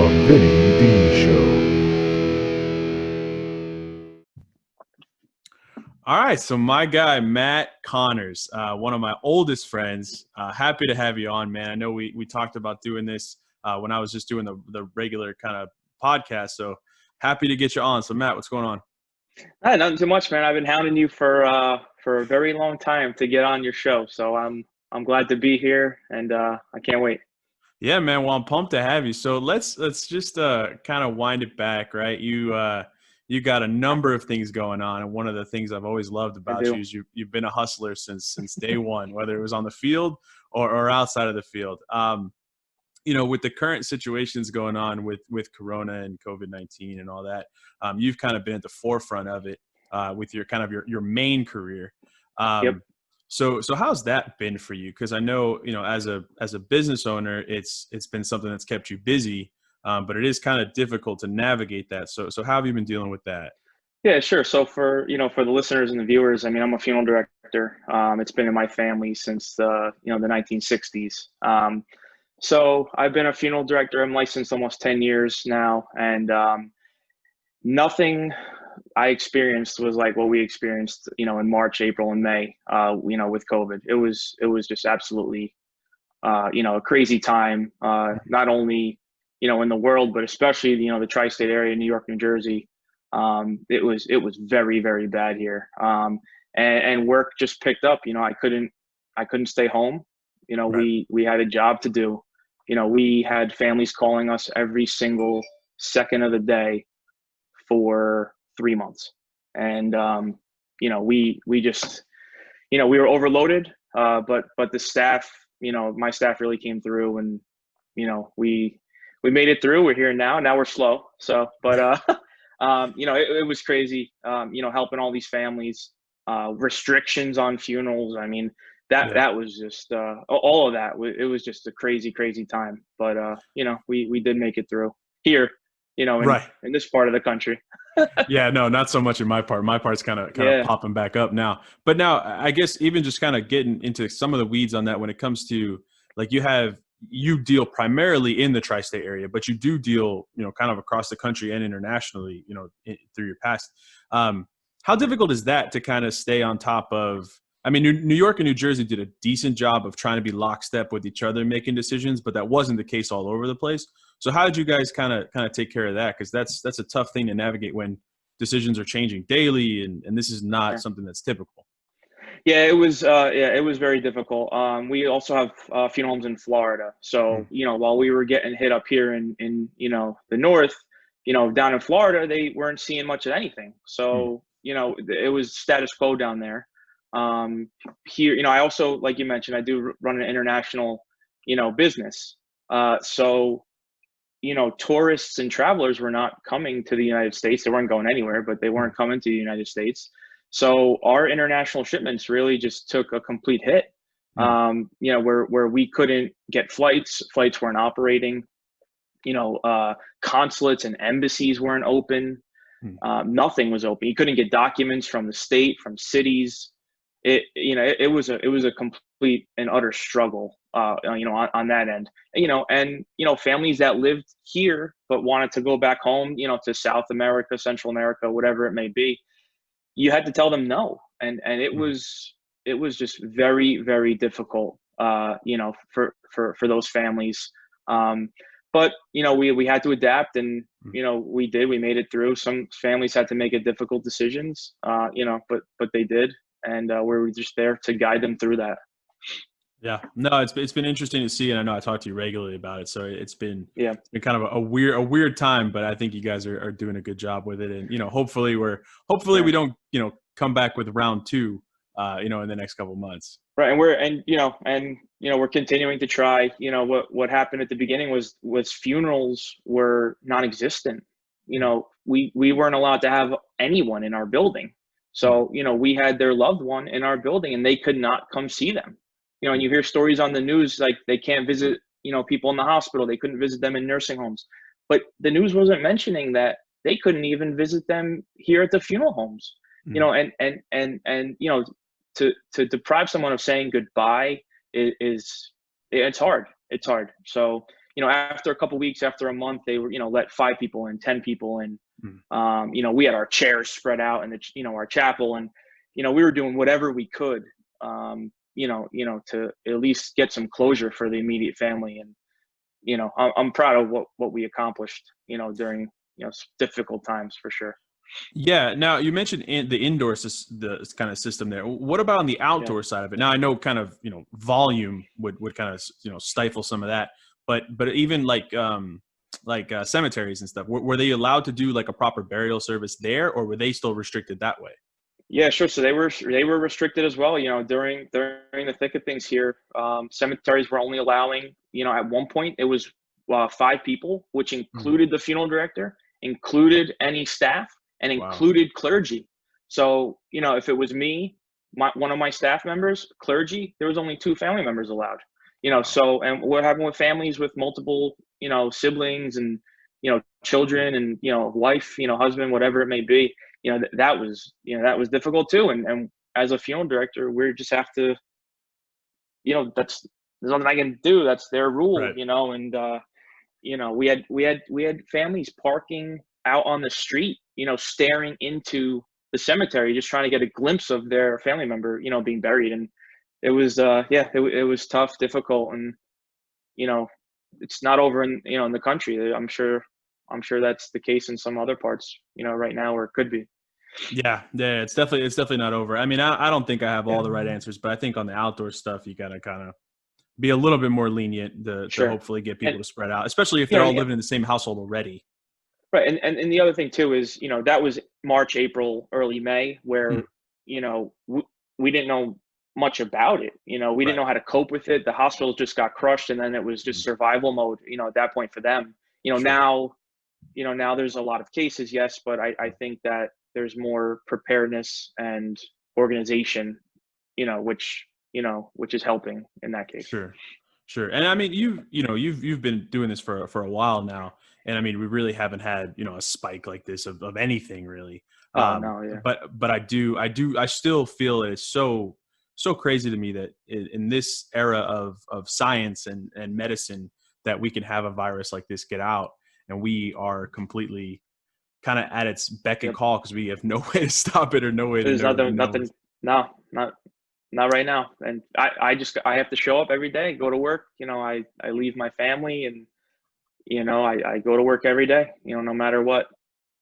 The Vinny D Show. All right, so my guy Matt Connors, one of my oldest friends. Happy to have you on, man. I know we talked about doing this when I was just doing the regular kind of podcast. So happy to get you on. So Matt, what's going on? Nothing too much, man. I've been hounding you for a very long time to get on your show, so I'm glad to be here, and I can't wait. Yeah, man. Well, I'm pumped to have you. So let's just kind of wind it back, right? You got a number of things going on, and one of the things I've always loved I about do. you is you've been a hustler since day one, whether it was on the field or outside of the field. With the current situations going on with Corona and COVID-19 and all that, you've kind of been at the forefront of it with your kind of your main career. Yep. Um, so how's that been for you? Because I know, as a business owner, it's been something that's kept you busy, but it is kind of difficult to navigate that. So how have you been dealing with that? Yeah, sure. So for the listeners and the viewers, I mean, I'm a funeral director. It's been in my family since the 1960s. So I've been a funeral director. I'm licensed almost 10 years now, and nothing I experienced was like what we experienced, in March, April, and May, with COVID. It was just absolutely, a crazy time, not only, in the world, but especially, the tri-state area, New York, New Jersey. It was very, very bad here. And work just picked up. I couldn't stay home. Right. We had a job to do. We had families calling us every single second of the day for 3 months. And we just, we were overloaded, but the staff, my staff really came through, and we made it through. We're here now we're slow, so but it was crazy, helping all these families, restrictions on funerals. I mean, that Yeah. that was just, all of that. It was just a crazy time, but we did make it through here, in Right. this part of the country. Yeah, no, not so much in my part. My part's kind of Yeah. popping back up now. But now I guess even just kind of getting into some of the weeds on that when it comes to, like, you deal primarily in the tri-state area, but you do deal, kind of across the country and internationally, through your past. How difficult is that to kind of stay on top of? I mean, New York and New Jersey did a decent job of trying to be lockstep with each other making decisions, but that wasn't the case all over the place. So how did you guys kind of take care of that? Because that's a tough thing to navigate when decisions are changing daily, and this is not something that's typical. Yeah, it was very difficult. We also have funeral homes in Florida. So, Mm, while we were getting hit up here in the north, down in Florida, they weren't seeing much of anything. mm, So, it was status quo down there. Here, I also, like you mentioned, I do run an international, business. So, tourists and travelers were not coming to the United States. They weren't going anywhere, but they mm, weren't coming to the United States. So our international shipments really just took a complete hit. mm, Where we couldn't get flights weren't operating. Consulates and embassies weren't open. mm. Nothing was open. You couldn't get documents from the state, from cities. It was a complete and utter struggle, on that end. And families that lived here but wanted to go back home, to South America, Central America, whatever it may be, you had to tell them no. And Mm. it was just very, very difficult, for those families. Um, but we had to adapt, and Mm. we made it through. Some families had to make a difficult decisions, but they did, and we were just there to guide them through that. Yeah, no, it's been interesting to see, and I know I talk to you regularly about it. So Yeah. it's been kind of a weird time, but I think you guys are doing a good job with it, and hopefully we Right. don't come back with round two, in the next couple months. Right, we're continuing to try. What happened at the beginning was funerals were non-existent. Mm, We weren't allowed to have anyone in our building. mm, So, we had their loved one in our building, and they could not come see them. And mm, you hear stories on the news like they can't visit, people in the hospital. They couldn't visit them in nursing homes. But the news wasn't mentioning that they couldn't even visit them here at the funeral homes. mm. And to deprive someone of saying goodbye is it's hard. It's hard. So, after a couple weeks, after a month, they were, let 5 people in, 10 people in. Mm. We had our chairs spread out in our chapel, and, we were doing whatever we could, to at least get some closure for the immediate family. And, I'm proud of what we accomplished, during, difficult times for sure. Yeah. Now you mentioned the indoor the kind of system there. What about on the Yeah. outdoor side of it? Now I know kind of volume would kind of stifle some of that, but even like cemeteries and stuff. Were they allowed to do like a proper burial service there, or were they still restricted that way? Yeah, sure. So they were restricted as well. During the thick of things here, cemeteries were only allowing. At one point it was 5 people, which Mhm. included the funeral director, included any staff, and Wow. included clergy. So if it was me, one of my staff members, clergy, there was only 2 family members allowed. Wow. So, and what happened with families with multiple siblings and children and wife, husband, whatever it may be, that was difficult too. And as a funeral director, we just have to, there's nothing I can do. That's their rule, Right. and we had families parking out on the street, staring into the cemetery, just trying to get a glimpse of their family member, being buried. And it was, it was tough, difficult. And, you know, it's not over in the country. I'm sure that's the case in some other parts, right now, or it could be. Yeah, yeah, it's definitely not over. I mean, I don't think I have Yeah, all the right answers, but I think on the outdoor stuff, you gotta kind of be a little bit more lenient to sure. hopefully get And, people to spread out, especially if you they're know, all and living in the same household already. right. And the other thing too is, that was March, April, early May, Mm, where, we didn't know much about it. We didn't right. know how to cope with it. The hospitals just got crushed, and then it was just Mm, survival mode, at that point for them. sure. Now there's a lot of cases, yes, but I think that there's more preparedness and organization, which is helping in that case. Sure, sure. And I mean, you've been doing this for a while now, and I mean, we really haven't had a spike like this of anything really. Oh no, yeah. But I still feel it is so crazy to me that in this era of science and medicine that we can have a virus like this get out, and we are completely kind of at its beck and Yep. call because we have no way to stop it or no way to There's really nothing, know. nothing. No, not right now. And I have to show up every day, go to work. I leave my family, and I go to work every day. No matter what.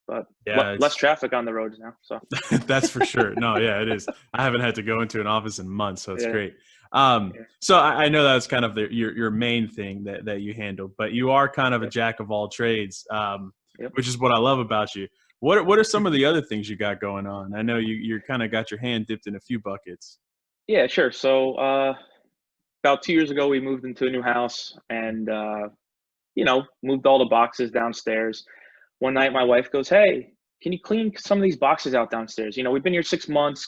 But Yeah, less it's traffic on the roads now. So that's for sure. No, yeah, it is. I haven't had to go into an office in months, so it's yeah, great. yeah, So I know that's kind of your main thing that you handle, but you are kind of a yep, jack of all trades, yep. which is what I love about you. What are some of the other things you got going on? I know you're kind of got your hand dipped in a few buckets. Yeah, sure. So about 2 years ago, we moved into a new house, and moved all the boxes downstairs. One night, my wife goes, "Hey, can you clean some of these boxes out downstairs? We've been here 6 months.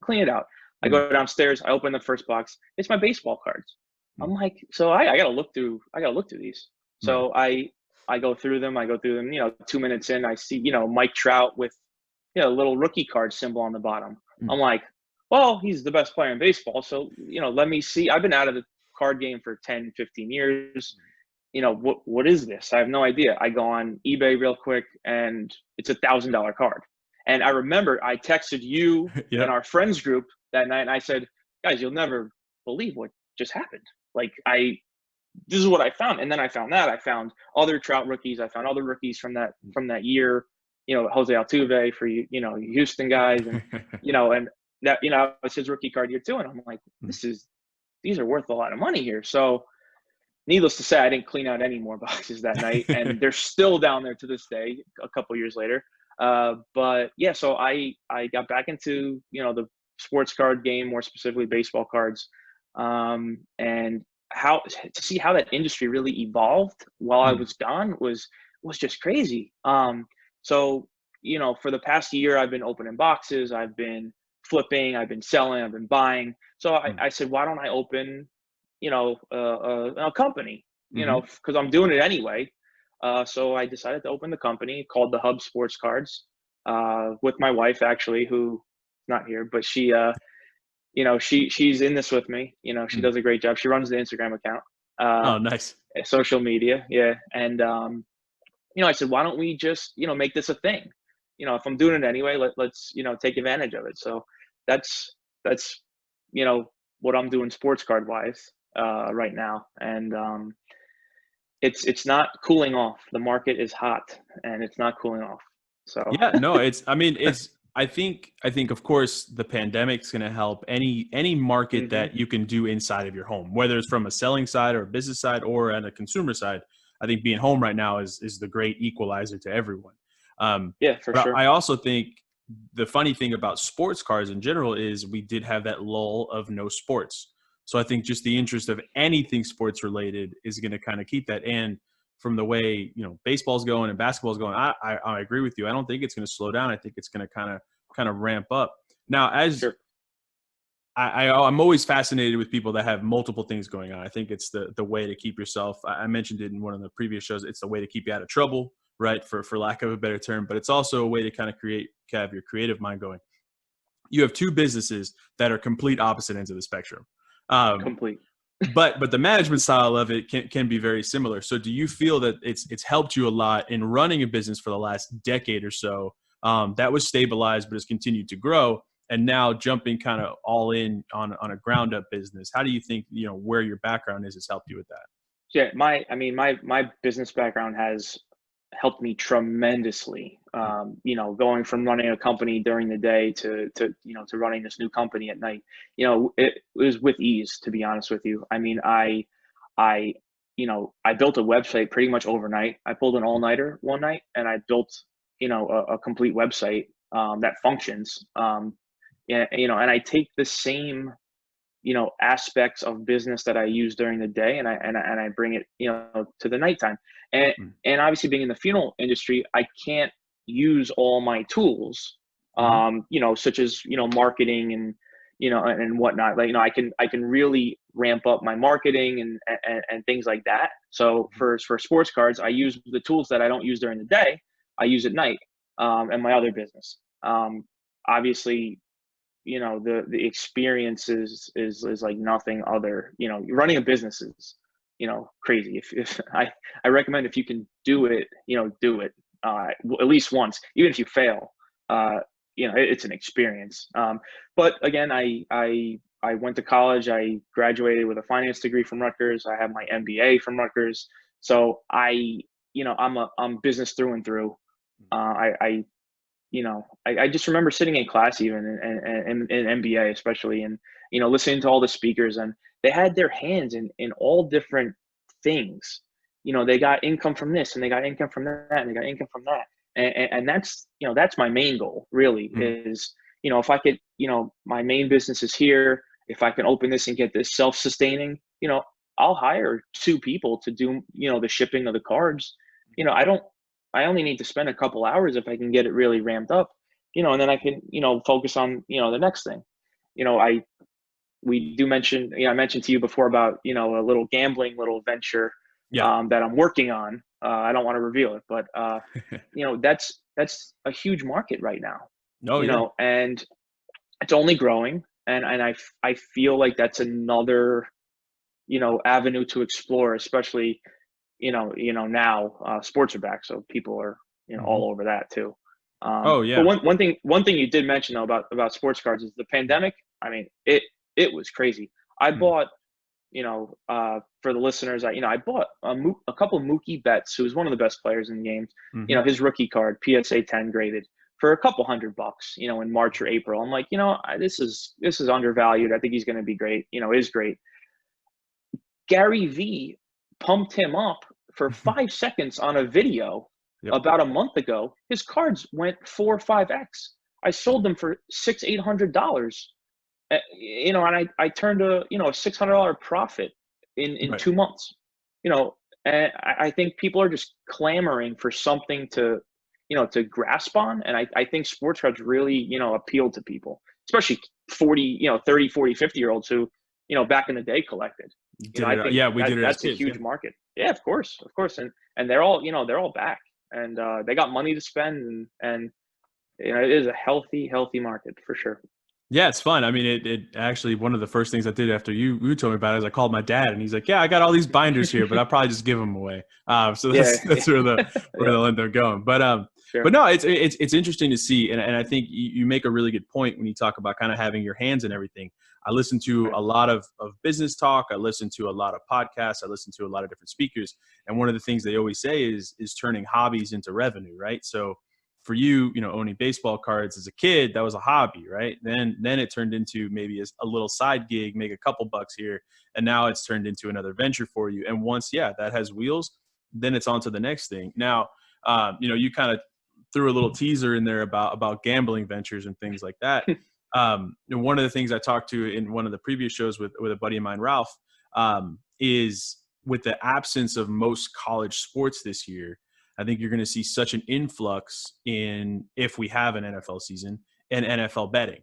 Clean it out." I Mm, go downstairs. I open the first box. It's my baseball cards. I'm mm, like, so I gotta look through. I gotta look through these. right. So I go through them. I go through them. 2 minutes in, I see Mike Trout with a little rookie card symbol on the bottom. Mm, I'm like, well, he's the best player in baseball. So let me see. I've been out of the card game for 10, 15 years. What is this? I have no idea. I go on eBay real quick, and it's $1,000 card. And I remember I texted you and yep. our friends group that night, and I said, guys, you'll never believe what just happened. Like, this is what I found. And then I found that I found other Trout rookies. I found other rookies from that year, Jose Altuve for Houston guys, and that, it's his rookie card year too. And I'm like, Mm, these are worth a lot of money here. So needless to say, I didn't clean out any more boxes that night, and they're still down there to this day, a couple years later. But yeah, so I got back into the sports card game, more specifically baseball cards, and how to see how that industry really evolved while I mm, was gone was just crazy. So for the past year, I've been opening boxes, I've been flipping, I've been selling, I've been buying. So I, mm, I said, why don't I open a company, mhm. because I'm doing it anyway. So I decided to open the company called the Hub Sports Cards, with my wife, actually, who not here, but she's in this with me. She Mm. does a great job. She runs the Instagram account. uh, Oh, nice. social media. Yeah. And, I said, why don't we just, make this a thing? If I'm doing it anyway, let's, take advantage of it. So that's, you know, what I'm doing sports card wise, right now. And, it's not cooling off. The market is hot and it's not cooling off. So Yeah, no, I mean, I think of course the pandemic's going to help any market hmm that you can do inside of your home, whether it's from a selling side or a business side or at a consumer side. I think being home right now is the great equalizer to everyone. yeah, for But sure. I also think the funny thing about sports cars in general is we did have that lull of no sports. So I think just the interest of anything sports related is going to kind of keep that. And from the way baseball's going and basketball's going, I agree with you. I don't think it's going to slow down. I think it's going to kind of ramp up. Now, as Sure. I'm always fascinated with people that have multiple things going on. I think it's the way to keep yourself. I mentioned it in one of the previous shows. It's the way to keep you out of trouble, right? For lack of a better term, but it's also a way to kind of have your creative mind going. You have two businesses that are complete opposite ends of the spectrum. Um, Complete. but the management style of it can be very similar. So do you feel that it's helped you a lot in running a business for the last decade or so, that was stabilized but has continued to grow, and now jumping kind of all in on a ground up business? How do you think where your background is has helped you with that? Yeah, my business background has helped me tremendously. Going from running a company during the day to running this new company at night. It was with ease, to be honest with you. I mean, I I built a website pretty much overnight. I pulled an all-nighter one night and I built, a complete website that functions. And I take the same aspects of business that I use during the day, and I bring it to the nighttime. And Mm. and obviously being in the funeral industry, I can't use all my tools, Mhm. such as marketing and whatnot. Like I can really ramp up my marketing and things like that. So Mhm. for sports cards, I use the tools that I don't use during the day. I use at night, and my other business. Obviously, the experience is like nothing other. Running a business is crazy. If I recommend, if you can do it, do it, at least once, even if you fail. It's an experience. But again, I went to college. I graduated with a finance degree from Rutgers. I have my MBA from Rutgers. So I'm business through and through. I just remember sitting in class, even in MBA especially, and listening to all the speakers, and they had their hands in all different things. They got income from this, and they got income from that, and they got income from that, and that's my main goal really Mhm. is, if I could, my main business is here. If I can open this and get this self-sustaining, I'll hire two people to do the shipping of the cards. I don't I only need to spend a couple hours if I can get it really ramped up, and then I can, focus on, the next thing. You know, I we do mention, I mentioned to you before about, a little gambling little venture Yeah. that I'm working on. I don't want to reveal it, but that's a huge market right now, Oh yeah. and it's only growing, and I feel like that's another, avenue to explore, especially now sports are back, so people are Mhm. all over that too. Oh But yeah. one thing you did mention though about sports cards is the pandemic. I mean, it was crazy. I Mm. bought, for the listeners, I bought a couple of Mookie Betts, who was one of the best players in the game. Mhm. His rookie card, PSA 10 graded, for a couple $100. In March or April. I'm like, this is undervalued. I think he's going to be great. Is great. Gary V pumped him up for 5 seconds on a video Yep. about a month ago. His cards went 4 or 5x. I sold them for $800. And I turned a $600 profit in Right. 2 months. And I think people are just clamoring for something to grasp on. And I think sports cards really appeal to people, especially 40, 30, 40, 50-year-olds who back in the day collected. Did I it? think Yeah, we did it as that's a kids. Yeah. huge market. Yeah, of course, and they're all back, and they got money to spend, and it is a healthy market for sure. Yeah, it's fun. I mean, it actually, one of the first things I did after you told me about it is I called my dad, and he's like, "Yeah, I got all these binders here, but I'll probably just give them away." So Yeah. that's where Yeah. they'll end up going. But Sure. no, it's interesting to see, and I think you make a really good point when you talk about kind of having your hands in everything. I listen to Right. a lot of business talk. I listen to a lot of podcasts. I listen to a lot of different speakers, and one of the things they always say is turning hobbies into revenue, right? So for you, owning baseball cards as a kid, that was a hobby, right? Then it turned into maybe a little side gig, make a couple bucks here, and now it's turned into another venture for you. And once, yeah, that has wheels, then it's on to the next thing. Now, you kind of threw a little teaser in there about gambling ventures and things like that. And one of the things I talked to in one of the previous shows with a buddy of mine, Ralph, is with the absence of most college sports this year, I think you're going to see such an influx in, if we have an NFL season, and NFL betting.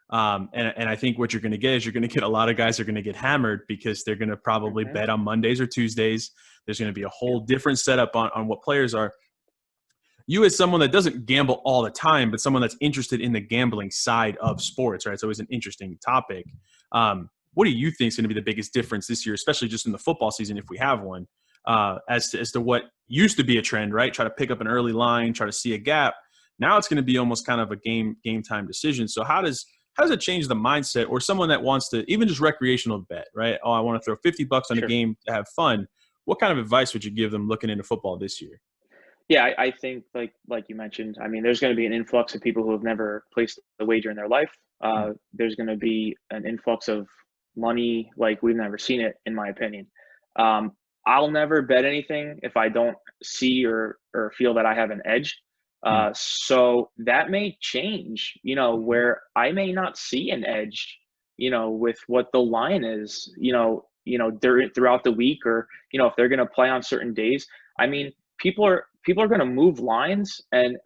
And I think what you're going to get is you're going to get a lot of guys are going to get hammered because they're going to probably Hmm. bet on Mondays or Tuesdays. There's going to be a whole Yep. different setup on what players are. You, as someone that doesn't gamble all the time, but someone that's interested in the gambling side of sports, right? It's always an interesting topic. What do you think is going to be the biggest difference this year, especially just in the football season, if we have one, as to what used to be a trend, right? Try to pick up an early line, try to see a gap. Now it's going to be almost kind of a game time decision. So how does it change the mindset, or someone that wants to even just recreational bet, right? Oh, I want to throw $50 on a Sure. game to have fun. What kind of advice would you give them looking into football this year? Yeah, I think like you mentioned, I mean, there's going to be an influx of people who have never placed a wager in their life. Mm, There's going to be an influx of money like we've never seen it, in my opinion. Um, I'll never bet anything if I don't see or feel that I have an edge. mm, So that may change, mhm. where I may not see an edge, with what the line is, during throughout the week, or if they're going to play on certain days. I mean, people are going to move lines, and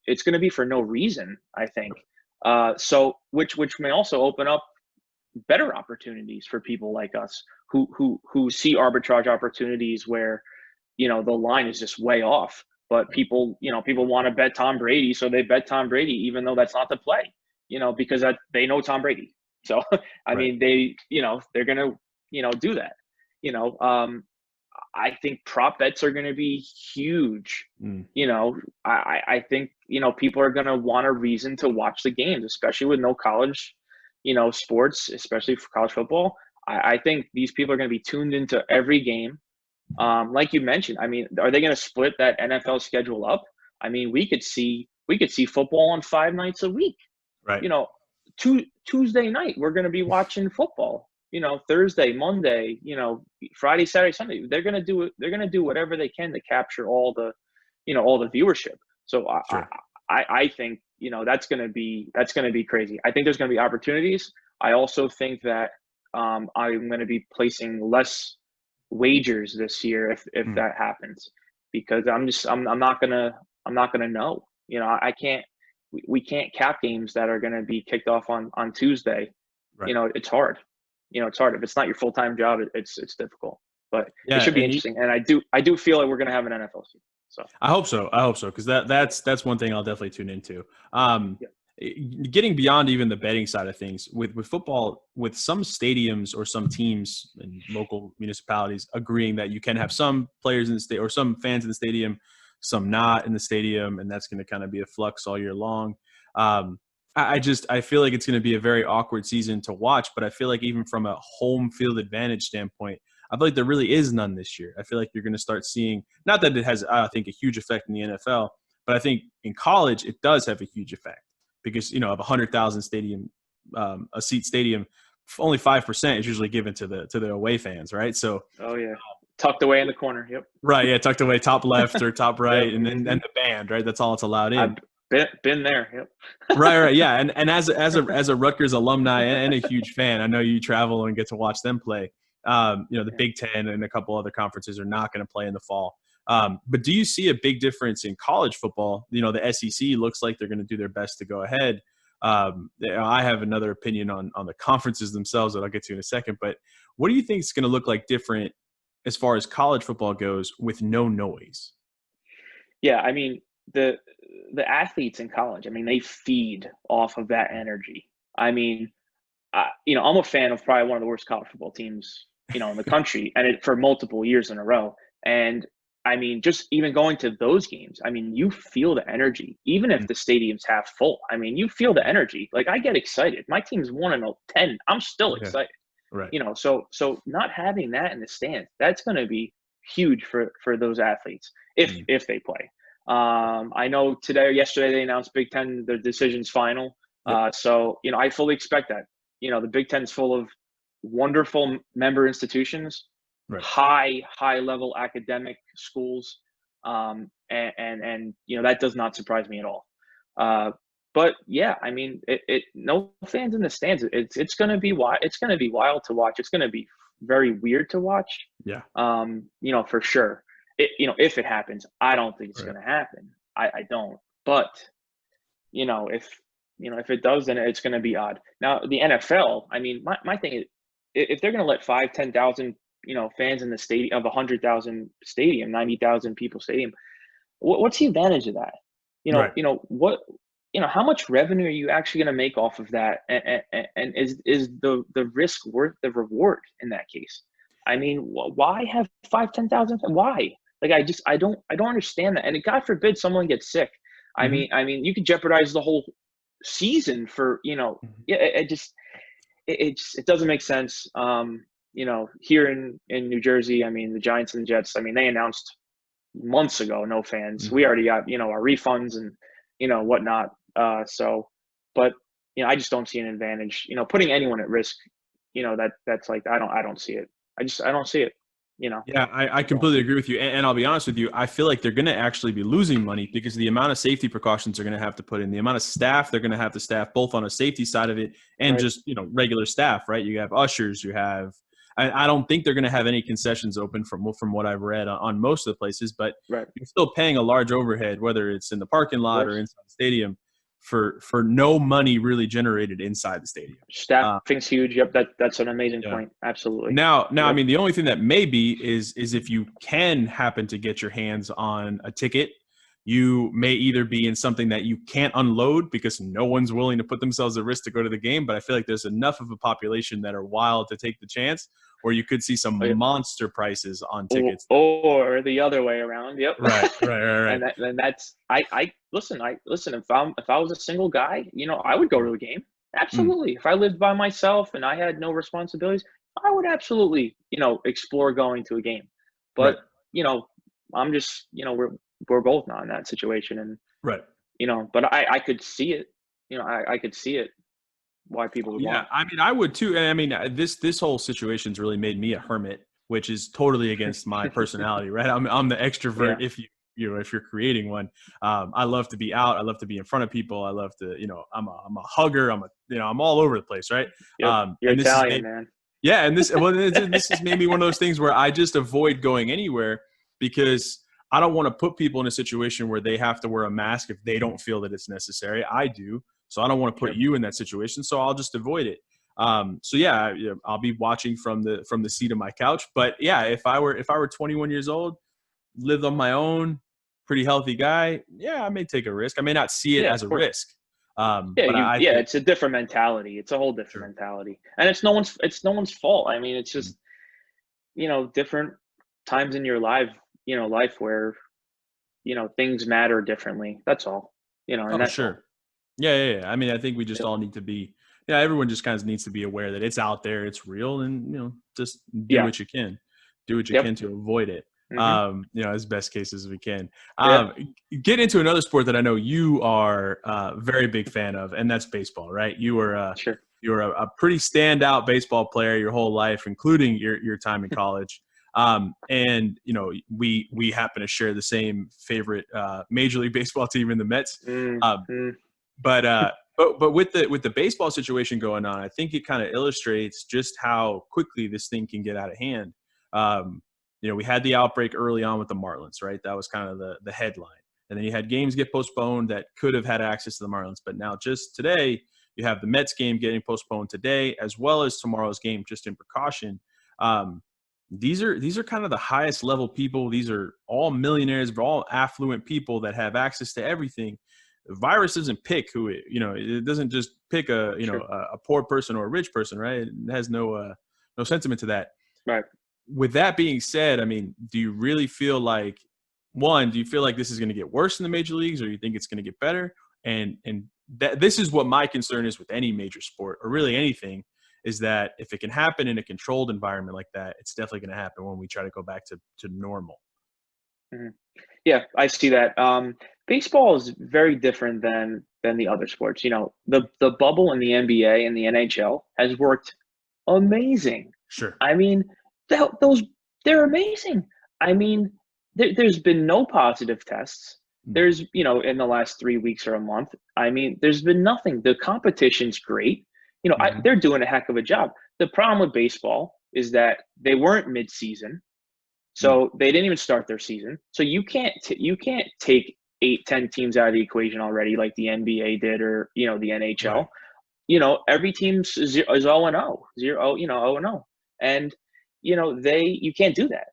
it's going to be for no reason, I think. So which may also open up better opportunities for people like us who see arbitrage opportunities where the line is just way off, but people want to bet Tom Brady, so they bet Tom Brady even though that's not the play, because they know Tom Brady. So I Right. mean, they're going to do that. you know um I think prop bets are going to be huge. Mm, I think people are going to want a reason to watch the games, especially with no college, sports, especially for college football. I think these people are going to be tuned into every game. Like you mentioned, I mean, are they going to split that NFL schedule up? I mean, we could see football on 5 nights a week. right. You know, Tuesday night we're going to be watching football. Thursday, Monday, Friday, Saturday, Sunday. They're going to do it. They're going to do whatever they can to capture all the viewership. So Sure. I think that's going to be crazy. I think there's going to be opportunities. I also think that I'm going to be placing less wagers this year if Mm, that happens, because I'm not gonna know. I can't. We can't cap games that are going to be kicked off on Tuesday. right. It's hard. It's hard if it's not your full time job. It's difficult, but it Yeah, should be and interesting. And I do feel like we're going to have an NFL season. So I hope so. I hope so, because that's one thing I'll definitely tune into. Um, yeah. Getting beyond even the betting side of things, with football, with some stadiums or some teams and local municipalities agreeing that you can have some players in the state or some fans in the stadium, some not in the stadium, and that's going to kind of be a flux all year long. I feel like it's going to be a very awkward season to watch, but I feel like even from a home field advantage standpoint, I feel like there really is none this year. I feel like you're going to start seeing, not that it has, I think, a huge effect in the NFL, but I think in college it does have a huge effect because of 100,000 stadium, a seat stadium, only 5% is usually given to the away fans, right? So Oh yeah, tucked away in the corner. Yep. right, yeah, tucked away top left or top Yep. right, and then Hmm. and the band, right? That's all it's allowed I've in. been there. Yep. Right, right, yeah, and as a Rutgers alumni and a huge fan, I know you travel and get to watch them play. The Yeah. Big Ten and a couple other conferences are not going to play in the fall. But do you see a big difference in college football? The SEC looks like they're going to do their best to go ahead. I have another opinion on the conferences themselves that I'll get to in a second. But what do you think is going to look like different as far as college football goes with no noise? Yeah, I mean, the the athletes in college, I mean, they feed off of that energy. I mean, I'm a fan of probably one of the worst college football teams, in the country, and for multiple years in a row. And I mean, just even going to those games, I mean, you feel the energy, even if the stadium's half full. I mean, you feel the energy. Like, I get excited. My team's 1-10. I'm still Yeah. excited. Right. So not having that in the stands, that's going to be huge for those athletes if they play. I know today or yesterday they announced Big Ten, their decision's final. Yep. So I fully expect that. The Big Ten's full of wonderful member institutions, Right. high level academic schools, and that does not surprise me at all. But yeah, I mean, no fans in the stands. It's gonna be wild. It's gonna be wild to watch. It's gonna be very weird to watch. Yeah. For sure. If it happens, I don't think it's Right. gonna happen. I don't. But if it does, then it's gonna be odd. Now the NFL. I mean, my thing is, if they're gonna let 5-10,000 fans in the stadium of 100,000 stadium, 90,000 people stadium, what's the advantage of that? Right. What how much revenue are you actually going to make off of that? And is the risk worth the reward in that case? I mean, why have 5-10,000? Why? Like, I don't understand that. And God forbid someone gets sick. I mean, you could jeopardize the whole season for it doesn't make sense. Here in New Jersey, I mean, the Giants and the Jets, I mean, they announced months ago no fans. We already got our refunds and whatnot. But I just don't see an advantage. Putting anyone at risk. That's like I don't see it. I don't see it. Yeah, I completely agree with you. And I'll be honest with you, I feel like they're going to actually be losing money because of the amount of safety precautions they're going to have to put in, the amount of staff they're going to have to staff, both on a safety side of it and Right. just, regular staff, right? You have ushers, I don't think they're going to have any concessions open from what I've read on most of the places, but Right. you're still paying a large overhead, whether it's in the parking lot or Yes. inside the stadium, for no money really generated inside the stadium. Staffing's huge. Yep, that's an amazing Yeah. point. Absolutely. Now, Yep. I mean, the only thing that may be is if you can happen to get your hands on a ticket, you may either be in something that you can't unload because no one's willing to put themselves at risk to go to the game. But I feel like there's enough of a population that are wild to take the chance, or you could see some monster prices on tickets. Or the other way around. Yep. Right. And that's I listen. If I was a single guy, I would go to a game. Absolutely. If I lived by myself and I had no responsibilities, I would absolutely, explore going to a game. But, I'm just, we're both not in that situation. And, Right. But I could see it, I could see it, why people would want. I mean, I would too. And I mean, this whole situation's really made me a hermit, which is totally against my personality, right? I'm the extrovert. Yeah. If you're creating one, I love to be out. I love to be in front of people. I love to, I'm a hugger. I'm all over the place, right? Yep. You're and Italian, man. Yeah, and this is maybe one of those things where I just avoid going anywhere because I don't want to put people in a situation where they have to wear a mask if they don't feel that it's necessary. I do, so I don't want to put you in that situation. So I'll just avoid it. So yeah, I'll be watching from the seat of my couch. But yeah, if I were 21 years old, lived on my own, pretty healthy guy, yeah, I may take a risk. I may not see it as a risk. It's a different mentality. It's a whole different mentality, and it's no one's fault. I mean, it's just different times in your life where things matter differently. That's all. And that's sure. all. Yeah. I mean, I think we just all need to be. Yeah, everyone just kind of needs to be aware that it's out there, it's real, and just do what you can. Do what you can to avoid it. As best cases as we can. Get into another sport that I know you are a very big fan of, and that's baseball, right? You were you were a pretty standout baseball player your whole life, including your time in college. And we happen to share the same favorite Major League Baseball team in the Mets. But with the baseball situation going on, I think it kind of illustrates just how quickly this thing can get out of hand. We had the outbreak early on with the Marlins, right? That was kind of the headline. And then you had games get postponed that could have had access to the Marlins. But now just today, you have the Mets game getting postponed today, as well as tomorrow's game, just in precaution. These are kind of the highest level people. These are all millionaires, all affluent people that have access to everything. virus doesn't pick who it doesn't just pick a poor person or a rich person, right? It has no sentiment to that. Right. With that being said, I mean, do you really feel like, do you feel like this is going to get worse in the major leagues, or you think it's going to get better? And that this is what my concern is with any major sport, or really anything, is that if it can happen in a controlled environment like that, it's definitely going to happen when we try to go back to normal. Mhm. Yeah, I see that. Baseball is very different than the other sports. The bubble in the NBA and the NHL has worked amazing. Sure. I mean, those they're amazing. I mean, there's been no positive tests. There's, in the last 3 weeks or a month, I mean, there's been nothing. The competition's great. They're doing a heck of a job. The problem with baseball is that they weren't mid-season, so they didn't even start their season. So you can't take 8, 10 teams out of the equation already, like the NBA did, or the NHL. Right. Every team is 0-0, 0-0, and you can't do that.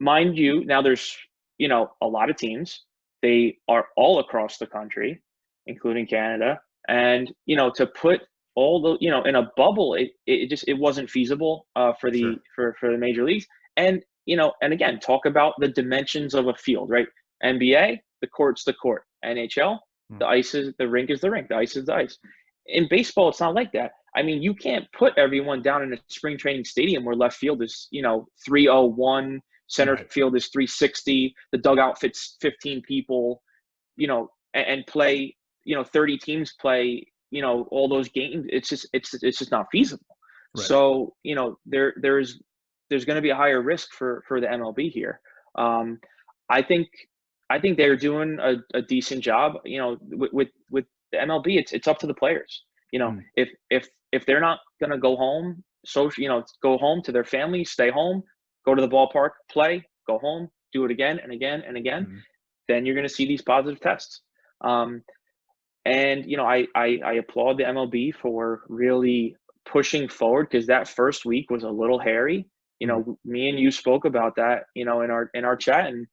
Mind you, now there's a lot of teams. They are all across the country, including Canada, and to put all the in a bubble, it wasn't feasible for the Sure. for the major leagues. And and again, talk about the dimensions of a field, right? NBA, the court's the court. NHL, the rink is the rink, the ice is the ice. In baseball, it's not like that. I mean, you can't put everyone down in a spring training stadium where left field is 301, center Right. field is 360, the dugout fits 15 people, and play 30 teams play all those games. It's just not feasible. Right. So there's going to be a higher risk for the MLB here. I think they're doing a decent job. With the MLB, it's up to the players. If they're not going to go home, go home to their family, stay home, go to the ballpark, play, go home, do it again and again and again, then you're going to see these positive tests. And I applaud the MLB for really pushing forward, because that first week was a little hairy. Me and you spoke about that, in our chat, and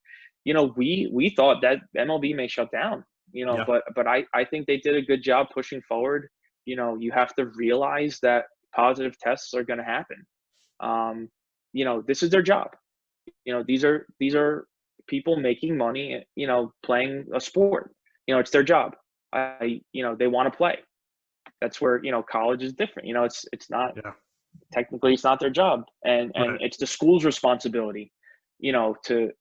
we thought that MLB may shut down. But I think they did a good job pushing forward. You have to realize that positive tests are going to happen. This is their job. These are people making money, playing a sport. It's their job. They want to play. That's where, college is different. It's not technically, it's not their job, and it's the school's responsibility, to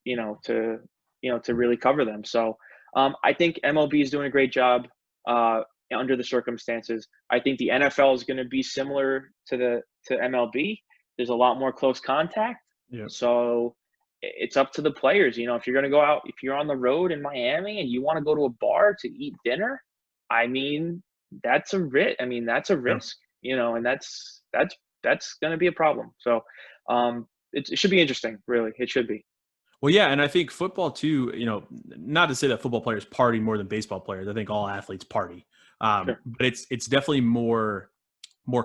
really cover them. So I think MLB is doing a great job under the circumstances. I think the NFL is going to be similar to MLB. There's a lot more close contact. So it's up to the players. If you're going to go out, if you're on the road in Miami and you want to go to a bar to eat dinner, I mean, that's a risk. And that's going to be a problem. So it should be interesting, really. It should be. Well, yeah, and I think football too, not to say that football players party more than baseball players. I think all athletes party. Sure. But it's definitely more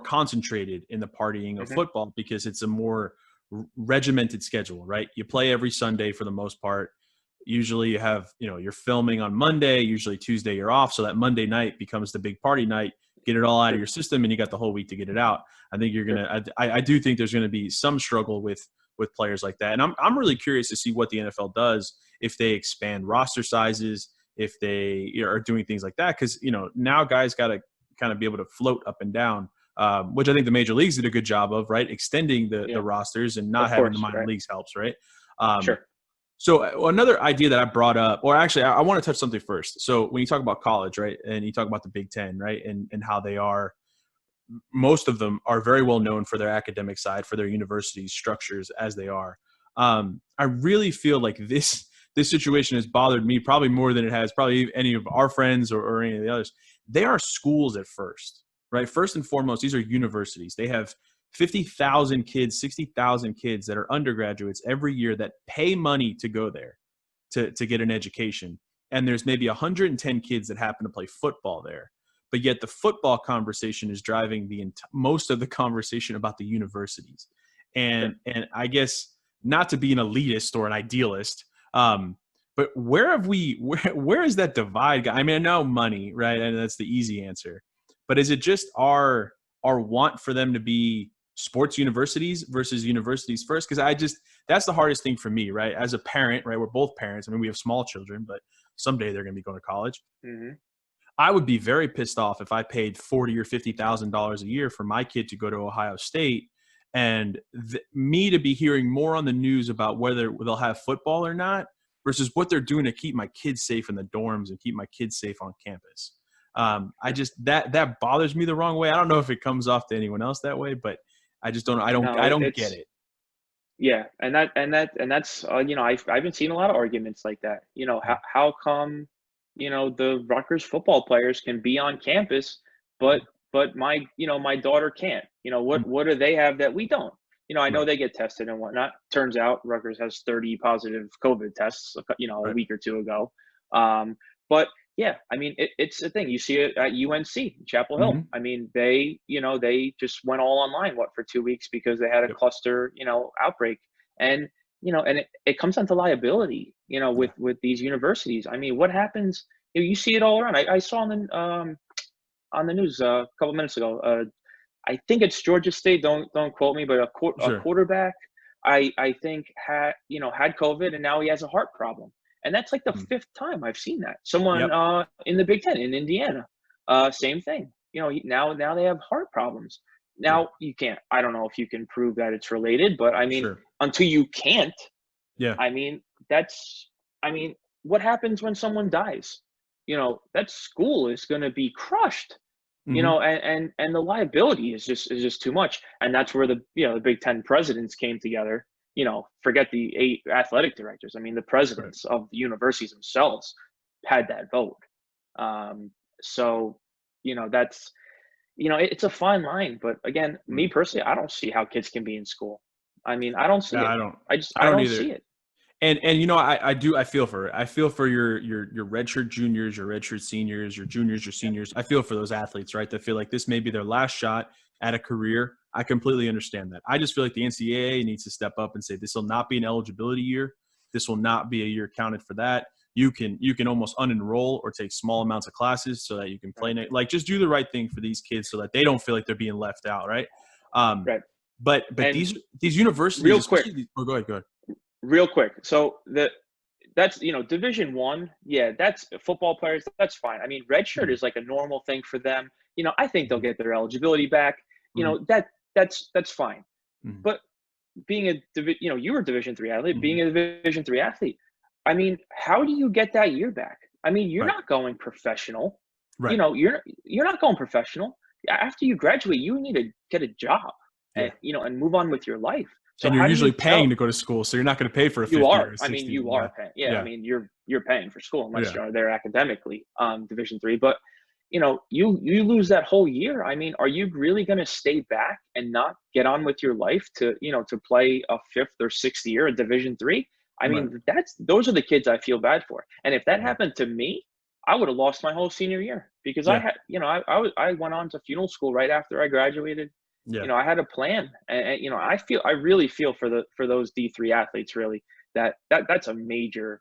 concentrated in the partying of football, because it's a more regimented schedule, right? You play every Sunday for the most part. Usually you have, you're filming on Monday, usually Tuesday you're off. So that Monday night becomes the big party night, get it all out of your system, and you got the whole week to get it out. I think you're going to, I do think there's going to be some struggle with players like that. And I'm really curious to see what the NFL does if they expand roster sizes, if they are doing things like that. Cause now guys got to kind of be able to float up and down, which I think the major leagues did a good job of, right? Extending the rosters and not having the minor leagues helps, right? Sure. So another idea that I brought up, or actually I want to touch something first. So when you talk about college, right, and you talk about the Big Ten, right, and how they are, most of them are very well known for their academic side, for their university structures as they are. I really feel like this situation has bothered me probably more than it has probably any of our friends or any of the others. They are schools at first, right? First and foremost, these are universities. They have 50,000 kids, 60,000 kids that are undergraduates every year that pay money to go there to get an education. And there's maybe 110 kids that happen to play football there. But yet the football conversation is driving most of the conversation about the universities. And I guess not to be an elitist or an idealist, but But where is that divide? I mean, I know money, right? And that's the easy answer. But is it just our want for them to be sports universities versus universities first? Because that's the hardest thing for me, right? As a parent, right? We're both parents. I mean, we have small children, but someday they're going to be going to college. Mm-hmm. I would be very pissed off if I paid $40,000 or $50,000 a year for my kid to go to Ohio State, and me to be hearing more on the news about whether they'll have football or not versus what they're doing to keep my kids safe in the dorms and keep my kids safe on campus. I just that bothers me the wrong way. I don't know if it comes off to anyone else that way, but I just don't. I don't get it. Yeah, and that's I've been seeing a lot of arguments like that. How come the Rutgers football players can be on campus, but my daughter can't. What do they have that we don't? I know Right. they get tested and whatnot. Turns out Rutgers has 30 positive COVID tests, a Right. week or two ago. But yeah, I mean, it's a thing. You see it at UNC, Chapel Hill. Mhm. I mean, they just went all online, for 2 weeks because they had a Yep. cluster, outbreak. And, and it comes down to liability, Yeah. with these universities. I mean, what happens? You see it all around. I saw on the news a couple minutes ago. I think it's Georgia State. Don't quote me, but a Sure. quarterback I think had COVID, and now he has a heart problem. And that's like the Mm. fifth time I've seen that. Someone Yep. in the Big Ten in Indiana, same thing. Now they have heart problems. Yeah. Now you can't. I don't know if you can prove that it's related, but I mean, Sure. until you can't, Yeah. I mean, what happens when someone dies? That school is going to be crushed. Mhm. And the liability is just too much. And that's where the Big Ten presidents came together. Forget the 8 athletic directors. I mean, the Right. presidents of the universities themselves had that vote. So, that's it's a fine line. But again, me Mm. personally, I don't see how kids can be in school. I mean, I don't see Yeah, it. I don't. I I don't don't either. see it. And I feel for it. I feel for your redshirt juniors, your redshirt seniors, your juniors, your Yeah. seniors. I feel for those athletes, right? That feel like this may be their last shot at a career. I completely understand that. I just feel like the NCAA needs to step up and say this will not be an eligibility year. This will not be a year counted for that. You can almost unenroll or take small amounts of classes so that you can play. Right. Like just do the right thing for these kids so that they don't feel like they're being left out, right? Um, Right. but And these universities, real quick, especially these. Oh, go ahead. Go ahead. real quick. So that's Division One. Yeah, that's football players. That's fine. I mean, redshirt Mhm. is like a normal thing for them. I think they'll Mhm. get their eligibility back. Mhm. That's fine. Mhm. But being you were a Division 3 athlete. Mhm. Being a Division 3 athlete, I mean, how do you get that year back? I mean, you're Right. not going professional. Right. You're not going professional. After you graduate, you need to get a job Yeah. and move on with your life. So And you're how do usually you paying tell? to go to school, so you're not going to pay for a You 50 or are. a I mean, 60 you even. Yeah. are paying. Yeah, I Yeah. mean, you're paying for school unless Yeah. you're there academically, Division 3. But you lose that whole year. I mean, are you really going to stay back and not get on with your life to play a fifth or sixth year at Division 3? I Right. mean, those are the kids I feel bad for. And if that Yeah. happened to me, I would have lost my whole senior year because I Yeah. had, I went on to funeral school right after I graduated. Yeah. I had a plan, and I really feel for those D3 athletes, really, that's a major,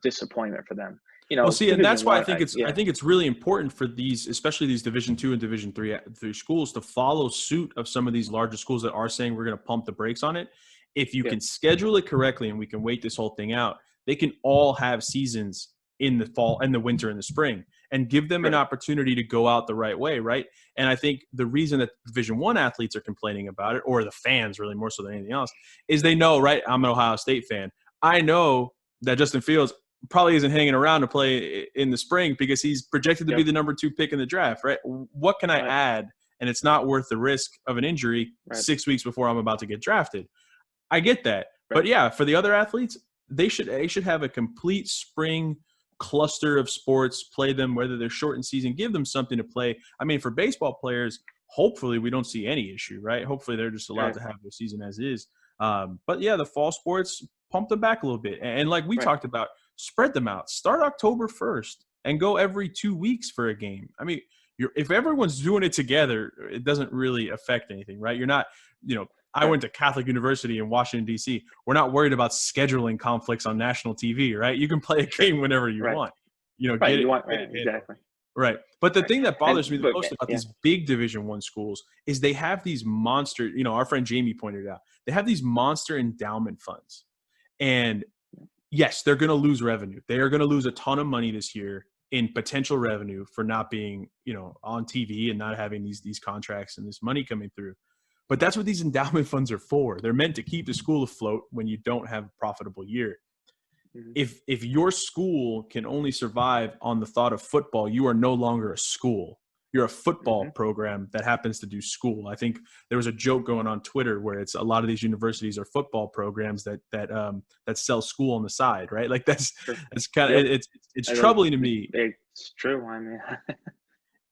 disappointment for them. Well, see, and that's Division why I one, think yeah, it's really important for these, especially these Division 2 and Division 3 schools, to follow suit of some of these larger schools that are saying we're going to pump the brakes on it. If you yeah, can schedule it correctly and we can wait this whole thing out, they can all have seasons in the fall and the winter and the spring and give them an right, opportunity to go out the right way, right? And I think the reason that Division 1 athletes are complaining about it, or the fans really more so than anything else, is they know, right? I'm an Ohio State fan. I know that Justin Fields probably isn't hanging around to play in the spring because he's projected to be yep, the number 2 pick in the draft, right? What can I right, add? And it's not worth the risk of an injury right, 6 weeks before I'm about to get drafted. I get that. right, But yeah, for the other athletes, they should have a complete spring cluster of sports, play them whether they're short in season, give them something to play. I mean, for baseball players, hopefully we don't see any issue, right? Hopefully they're just allowed right, to have their season as is. But yeah, the fall sports, pump them back a little bit. And like we right, talked about, spread them out. Start October 1st and go every 2 weeks for a game. I mean, if everyone's doing it together, it doesn't really affect anything, right? You're not, I went to Catholic University in Washington, D.C. We're not worried about scheduling conflicts on national TV, right? You can play a game whenever you want. Right. Get You it. want, Get it exactly. Right. But the thing that bothers me the But most about these big Division I schools is they have these monster, our friend Jamie pointed out, they have these monster endowment funds. And yes, they're going to lose revenue. They are going to lose a ton of money this year in potential revenue for not being, on TV and not having these contracts and this money coming through. But that's what these endowment funds are for. They're meant to keep the school afloat when you don't have a profitable year. Mhm. If your school can only survive on the thought of football, you are no longer a school. You're a football program that happens to do school. I think there was a joke going on Twitter where it's a lot of these universities are football programs that sell school on the side, right? Like that's kind of it's troubling to me. It's true. I mean,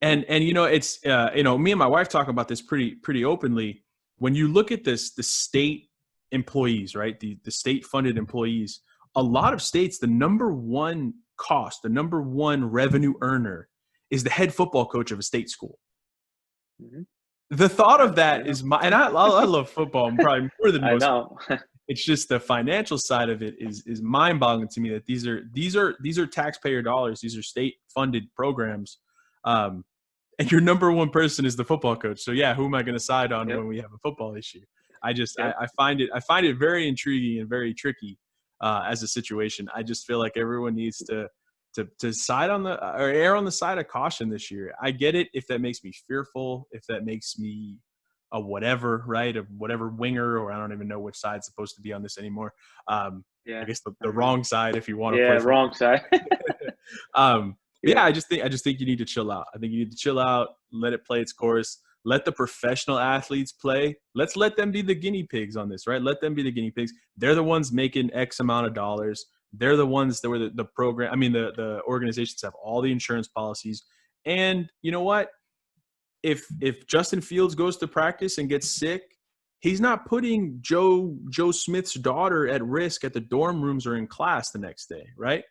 and it's me and my wife talk about this pretty openly. When you look at the state employees, right, the state funded employees, a lot of states, the number one cost, the number one revenue earner is the head football coach of a state school. Mhm. The thought of that is and I love football probably more than most. I know. It's just the financial side of it is mind-boggling to me that these are taxpayer dollars. These are state-funded programs, and your number one person is the football coach. So yeah, who am I going to side on when we have a football issue? I find it very intriguing and very tricky as a situation. I just feel like everyone needs to side on or err on the side of caution this year. I get it if that makes me fearful, if that makes me a whatever, right? A whatever winger, or I don't even know which side's supposed to be on this anymore. I guess the wrong side if you want to play. Yeah, wrong side. I just think you need to chill out. I think you need to chill out, let it play its course. Let the professional athletes play. Let's let them be the guinea pigs on this, right? Let them be the guinea pigs. They're the ones making X amount of dollars. They're the ones that were the program. I mean, the organizations have all the insurance policies. And you know what? If Justin Fields goes to practice and gets sick, he's not putting Joe Smith's daughter at risk at the dorm rooms or in class the next day, right?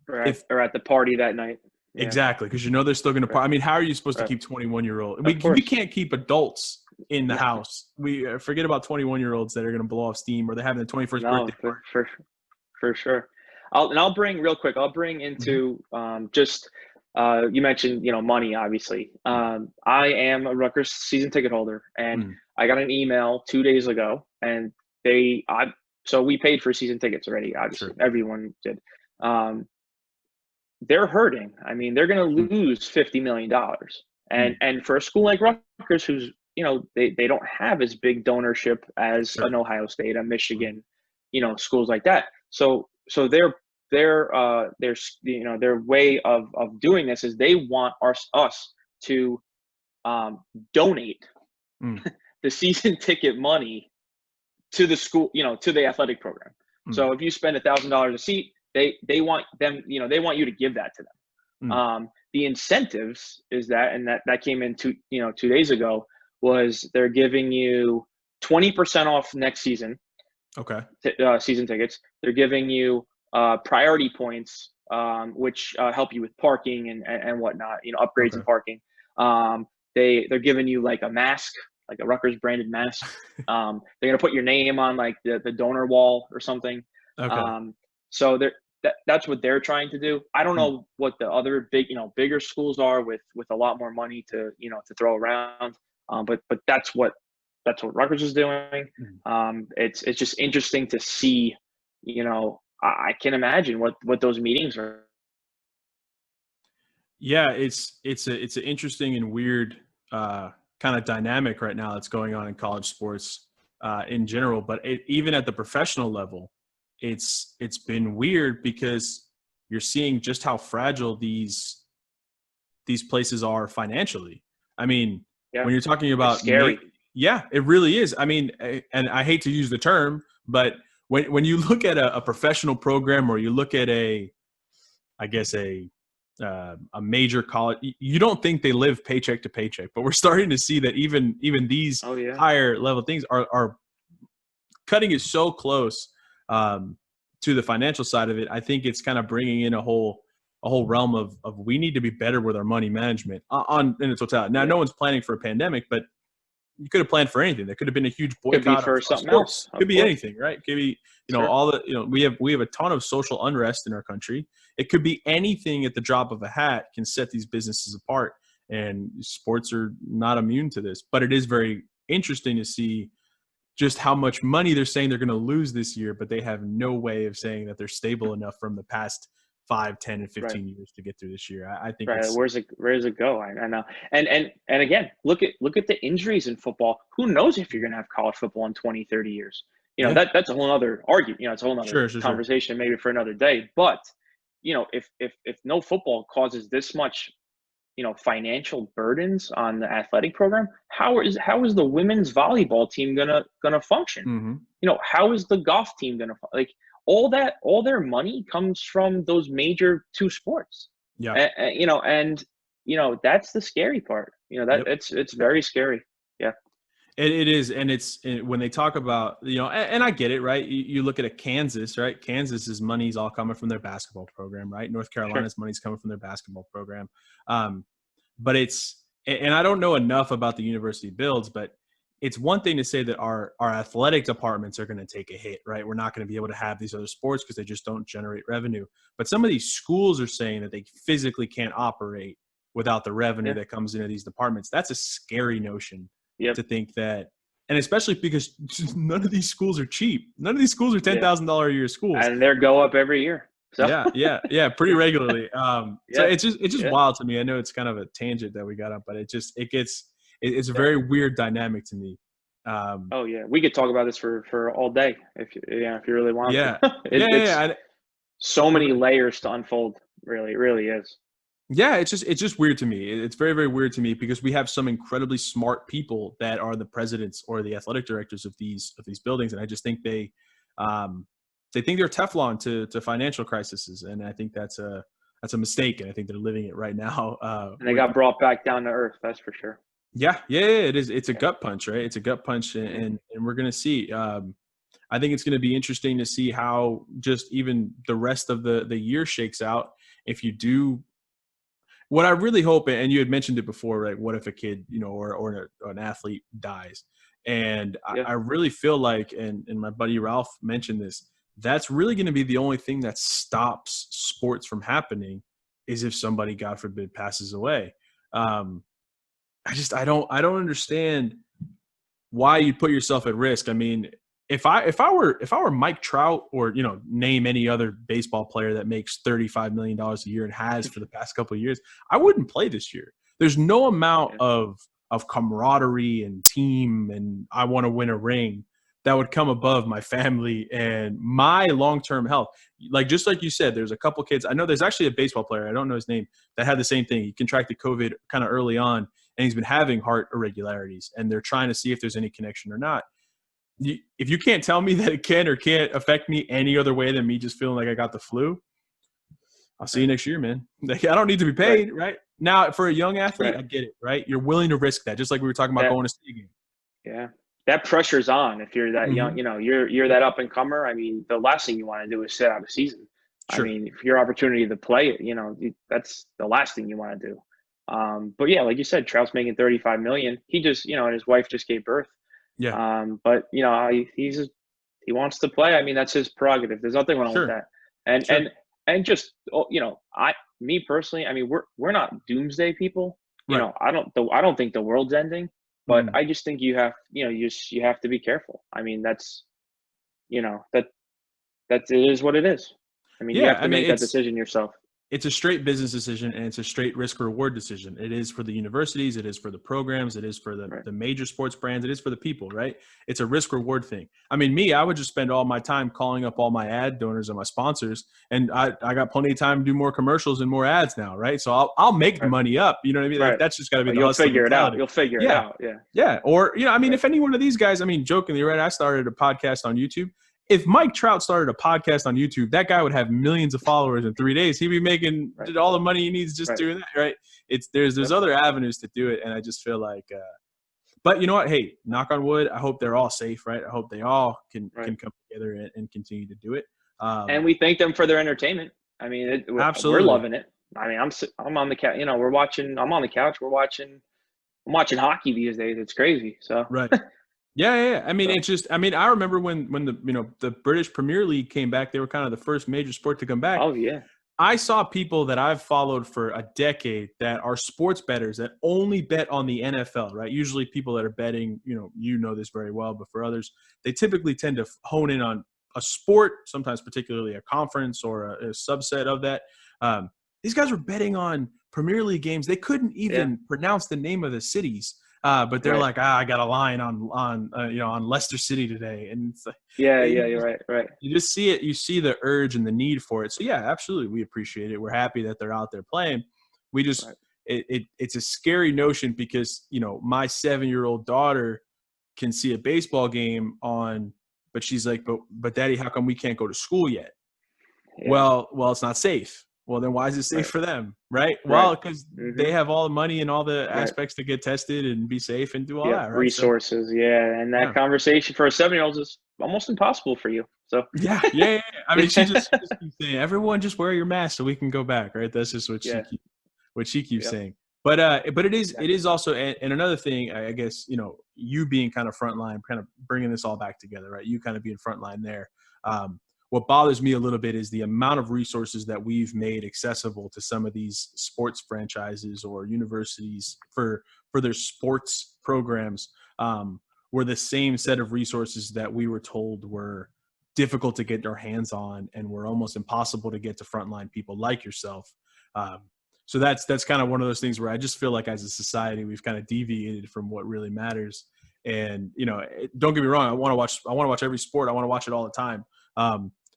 Or at the party that night. Yeah. Exactly, because they're still going to party. I mean, how are you supposed to keep 21-year-olds? We can't keep adults in the house. We forget about 21-year-olds that are going to blow off steam, or they're having the 21st birthday party. For sure. I'll bring into just you mentioned money, obviously. I am a Rutgers season ticket holder, and I got an email 2 days ago, and so we paid for season tickets already. Obviously, everyone did. They're hurting. I mean, they're going to lose $50 million, and for a school like Rutgers, who's they don't have as big donorship as an Ohio State, a Michigan, schools like that. So their way of doing this is they want us to donate the season ticket money to the school, to the athletic program. So if you spend $1,000 a seat, they want them, they want you to give that to them. The incentives is that came in 2 days ago, was they're giving you 20% off next season. Okay. Season tickets. They're giving you priority points, which help you with parking and whatnot, upgrades in parking. They're giving you like a mask, like a Rutgers branded mask. They're going to put your name on like the donor wall or something. Okay. So that's what they're trying to do. I don't know what the other bigger schools are with a lot more money to throw around. But that's what Rutgers is doing. It's just interesting to see, I can imagine what those meetings are. Yeah, it's an interesting and weird kind of dynamic right now that's going on in college sports in general, but even at the professional level, it's been weird because you're seeing just how fragile these places are financially. I mean, when you're talking about it's scary. Yeah, it really is. I mean, and I hate to use the term, but when you look at a professional program, or you look at a major college, you don't think they live paycheck to paycheck, but we're starting to see that even these higher level things are cutting it so close to the financial side of it. I think it's kind of bringing in a whole realm of we need to be better with our money management in its totality. Now, no one's planning for a pandemic, but you could have planned for anything. There could have been a huge Could be boycott for of something sports. else. Of Could be course. anything, right? Could be, Sure. all the, we have a ton of social unrest in our country. It could be anything at the drop of a hat can set these businesses apart. And sports are not immune to this. But it is very interesting to see just how much money they're saying they're going to lose this year, but they have no way of saying that they're stable enough from the past 5, 10, and 15 years to get through this year. I think right. Where does it go? I know. And again, look at the injuries in football. Who knows if you're going to have college football in 20, 30 years? That's a whole other argument. It's a whole other conversation maybe for another day. But, if no football causes this much, financial burdens on the athletic program, how is the women's volleyball team gonna function? Mm-hmm. How is the golf team gonna all their money comes from those major two sports. Yeah. And that's the scary part. It's very scary. Yeah. It is, and when they talk about, and I get it, right? You look at Kansas, right? Kansas's money's all coming from their basketball program, right? North Carolina's money's coming from their basketball program. But and I don't know enough about the university builds, but it's one thing to say that our athletic departments are going to take a hit, right? We're not going to be able to have these other sports because they just don't generate revenue. But some of these schools are saying that they physically can't operate without the revenue that comes into these departments. That's a scary notion. To think that, and especially because none of these schools are cheap. None of these schools are $10,000 a year schools, and they go up every year. So. Yeah, pretty regularly. So it's just wild to me. I know it's kind of a tangent that we got up, but it's a very weird dynamic to me. We could talk about this for all day if you really want. Yeah. So many layers to unfold. Really, it really is. Yeah, it's just weird to me. It's very, very weird to me because we have some incredibly smart people that are the presidents or the athletic directors of these buildings, and I just think they think they're Teflon to financial crises, and I think that's a mistake, and I think they're living it right now. And they got brought back down to earth, that's for sure. Yeah, it is. It's a gut punch, right? It's a gut punch, and we're gonna see. I think it's going to be interesting to see how just even the rest of the year shakes out. If you do. What I really hope, and you had mentioned it before, right? What if a kid, or an athlete dies? And I really feel like, and my buddy Ralph mentioned this, that's really going to be the only thing that stops sports from happening is if somebody, God forbid, passes away. I don't understand why you put yourself at risk. I mean, if I were Mike Trout or, name any other baseball player that makes $35 million a year and has for the past couple of years, I wouldn't play this year. There's no amount of camaraderie and team and I want to win a ring that would come above my family and my long-term health. Just like you said, there's a couple kids. I know there's actually a baseball player, I don't know his name, that had the same thing. He contracted COVID kind of early on, and he's been having heart irregularities, and they're trying to see if there's any connection or not. If you can't tell me that it can or can't affect me any other way than me just feeling like I got the flu, I'll see you next year, man. I don't need to be paid, right? Now, for a young athlete, I get it, right? You're willing to risk that, just like we were talking about going to state game. Yeah, that pressure's on. If you're that young, you're that up and comer. I mean, the last thing you want to do is sit out a season. Sure. I mean, if your opportunity to play it, that's the last thing you want to do. But yeah, like you said, Trout's making $35 million. He just, and his wife just gave birth. Yeah. But he wants to play. I mean, that's his prerogative. There's nothing wrong with that. And just, me personally, I mean, we're not doomsday people. I don't think the world's ending, but I just think you have to be careful. I mean, that's, that it is what it is. I mean, you have to make that decision yourself. It's a straight business decision, and it's a straight risk-reward decision. It is for the universities. It is for the programs. It is for the major sports brands. It is for the people, right? It's a risk-reward thing. I mean, I would just spend all my time calling up all my ad donors and my sponsors, and I got plenty of time to do more commercials and more ads now, right? So I'll make the money up. You know what I mean? Like, that's just got to be the hustle mentality. You'll figure it out. Yeah. Yeah. Or, I mean, if any one of these guys, I mean, jokingly, right, I started a podcast on YouTube. If Mike Trout started a podcast on YouTube, that guy would have millions of followers in 3 days. He'd be making all the money he needs just doing that, right? There's other avenues to do it, and I just feel like but you know what? Hey, knock on wood, I hope they're all safe, right? I hope they all can come together and continue to do it. And we thank them for their entertainment. I mean, absolutely, we're loving it. I mean, I'm on the couch, I'm on the couch, we're watching I'm watching hockey these days. It's crazy. So Right. Yeah. I mean, it's just. I mean, I remember when the British Premier League came back. They were kind of the first major sport to come back. oh yeah, I saw people that I've followed for a decade that are sports bettors that only bet on the NFL, right? Usually people that are betting, you know this very well, but for others, they typically tend to hone in on a sport, sometimes particularly a conference or a subset of that. These guys were betting on Premier League games. They couldn't yeah, even pronounce the name of the cities, but they're right. like, I got a line on Leicester City today, and it's like, Yeah, you yeah, you're right, right. you just see it. You see the urge and the need for it. So yeah, absolutely, we appreciate it. We're happy that they're out there playing. We just Right. it's a scary notion because my 7-year-old daughter can see a baseball game on, but she's like, but Daddy, how come we can't go to school yet? Yeah, Well, it's not safe. Well, then why is it safe right, for them, right? right. Well, because Mm-hmm. they have all the money and all the Right. aspects to get tested and be safe and do all Yep. that, right? So Resources. Yeah, and that yeah. conversation for a 7-year-old is almost impossible for you. So Yeah. I mean, yeah, she just keeps saying, "Everyone, just wear your mask so we can go back." Right? That's just yeah, what she keeps yep, saying. But it exactly. is also, and another thing, I guess, you being kind of frontline, kind of bringing this all back together, right? You kind of being frontline there. What bothers me a little bit is the amount of resources that we've made accessible to some of these sports franchises or universities for their sports programs. Were the same set of resources that we were told were difficult to get our hands on and were almost impossible to get to frontline people like yourself. Um, so that's kind of one of those things where I just feel like as a society we've kind of deviated from what really matters. And don't get me wrong, I want to watch every sport. I want to watch it all the time.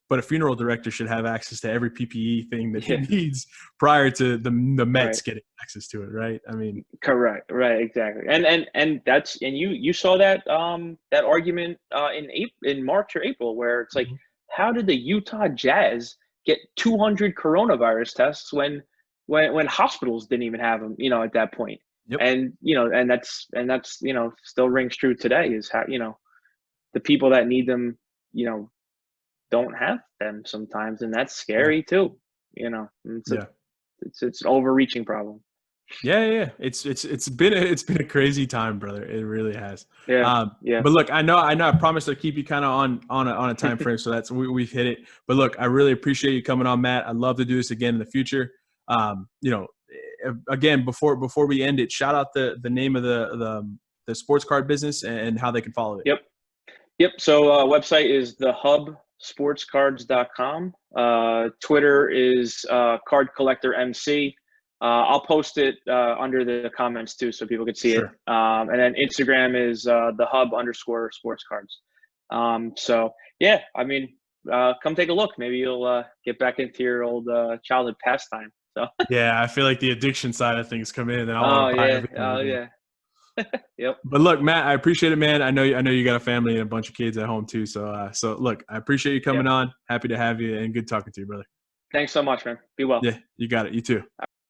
But a funeral director should have access to every PPE thing that he Yeah, needs prior to the Mets right. getting access to it, right? I mean, Correct. Right. Exactly. And that's and you saw that that argument in March or April where it's like, mhm. how did the Utah Jazz get 200 coronavirus tests when hospitals didn't even have them, at that point. Yep. And that's still rings true today is how the people that need them, you know, don't have them sometimes, and that's Yeah. scary too. It's a Yeah. it's an overreaching problem. Yeah. It's been a crazy time, brother. It really has. Yeah. Yeah. But look, I know. I promised to keep you kind of on a time frame, so we've hit it. But look, I really appreciate you coming on, Matt. I'd love to do this again in the future. Again, before we end it, shout out the name of the sports card business and how they can follow it. Yep. Yep. So website is thehubsportscards.com. Twitter is card collector MC. I'll post it under the comments too, so people could see it. Sure. And then Instagram is _sports cards. So yeah, I mean, come take a look. Maybe you'll get back into your old childhood pastime. So. Yeah, I feel like the addiction side of things come in, and I Oh want to buy yeah. everything Oh again. yeah. Yep. But look, Matt, I appreciate it, man. I know you got a family and a bunch of kids at home too. So look, I appreciate you coming Yep. on. Happy to have you and good talking to you, brother. Thanks so much, man. Be well. Yeah, you got it. You too.